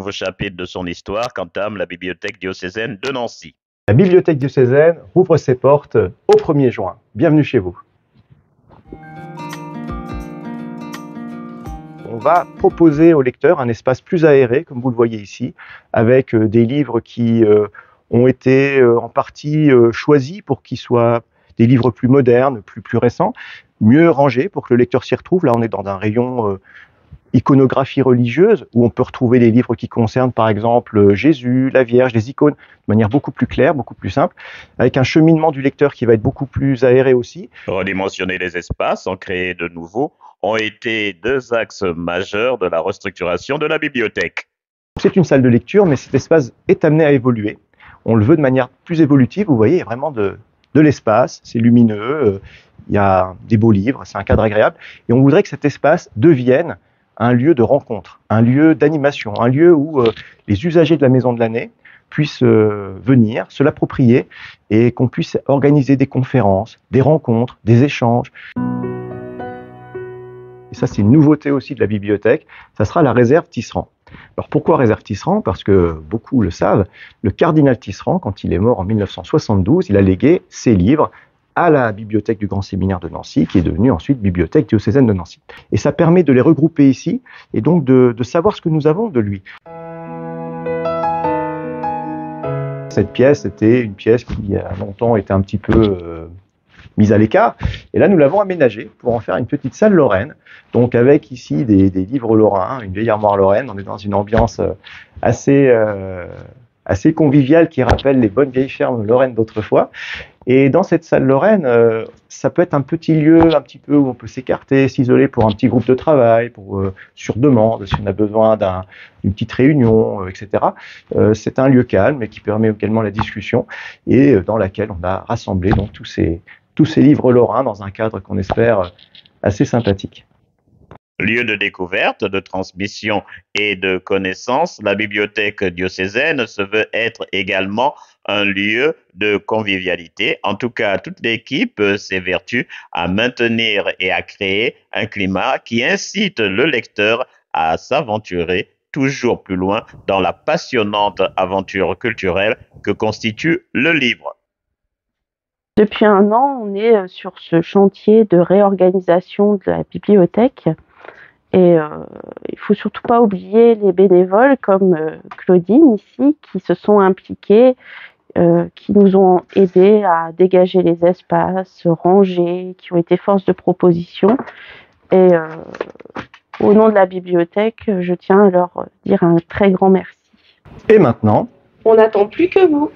nouveau chapitre de son histoire qu'entame la bibliothèque diocésaine de Nancy. La bibliothèque diocésaine rouvre ses portes au 1er juin. Bienvenue chez vous. On va proposer aux lecteurs un espace plus aéré, comme vous le voyez ici, avec des livres qui ont été en partie choisis pour qu'ils soient des livres plus modernes, plus récents, mieux rangés pour que le lecteur s'y retrouve. Là, on est dans un rayon iconographie religieuse, où on peut retrouver les livres qui concernent par exemple Jésus, la Vierge, les icônes, de manière beaucoup plus claire, beaucoup plus simple, avec un cheminement du lecteur qui va être beaucoup plus aéré aussi. Redimensionner les espaces, en créer de nouveaux, ont été deux axes majeurs de la restructuration de la bibliothèque. C'est une salle de lecture, mais cet espace est amené à évoluer. On le veut de manière plus évolutive, vous voyez, il y a vraiment de l'espace, c'est lumineux, il y a des beaux livres, c'est un cadre agréable, et on voudrait que cet espace devienne un lieu de rencontre, un lieu d'animation, un lieu où les usagers de la Maison de l'Année puissent venir, se l'approprier et qu'on puisse organiser des conférences, des rencontres, des échanges. Et ça, c'est une nouveauté aussi de la bibliothèque, ça sera la réserve Tisserand. Alors pourquoi réserve Tisserand? Parce que beaucoup le savent, le cardinal Tisserand, quand il est mort en 1972, il a légué ses livres à la bibliothèque du Grand Séminaire de Nancy, qui est devenue ensuite bibliothèque diocésaine de Nancy. Et ça permet de les regrouper ici, et donc de savoir ce que nous avons de lui. Cette pièce était une pièce qui a longtemps été un petit peu mise à l'écart, et là nous l'avons aménagée pour en faire une petite salle lorraine, donc avec ici des livres lorrains, une vieille armoire lorraine. On est dans une ambiance assez conviviale qui rappelle les bonnes vieilles fermes lorraines d'autrefois. Et dans cette salle lorraine, ça peut être un petit lieu un petit peu où on peut s'écarter, s'isoler pour un petit groupe de travail, sur demande, si on a besoin d'une petite réunion, etc. C'est un lieu calme et qui permet également la discussion et dans laquelle on a rassemblé donc tous ces livres lorrains dans un cadre qu'on espère assez sympathique. Lieu de découverte, de transmission et de connaissance, la bibliothèque diocésaine se veut être également un lieu de convivialité. En tout cas, toute l'équipe s'évertue à maintenir et à créer un climat qui incite le lecteur à s'aventurer toujours plus loin dans la passionnante aventure culturelle que constitue le livre. Depuis 1 an, on est sur ce chantier de réorganisation de la bibliothèque. Et il faut surtout pas oublier les bénévoles comme Claudine ici, qui se sont impliqués, qui nous ont aidés à dégager les espaces, ranger, qui ont été force de proposition. Et au nom de la bibliothèque, je tiens à leur dire un très grand merci. Et maintenant, on n'attend plus que vous.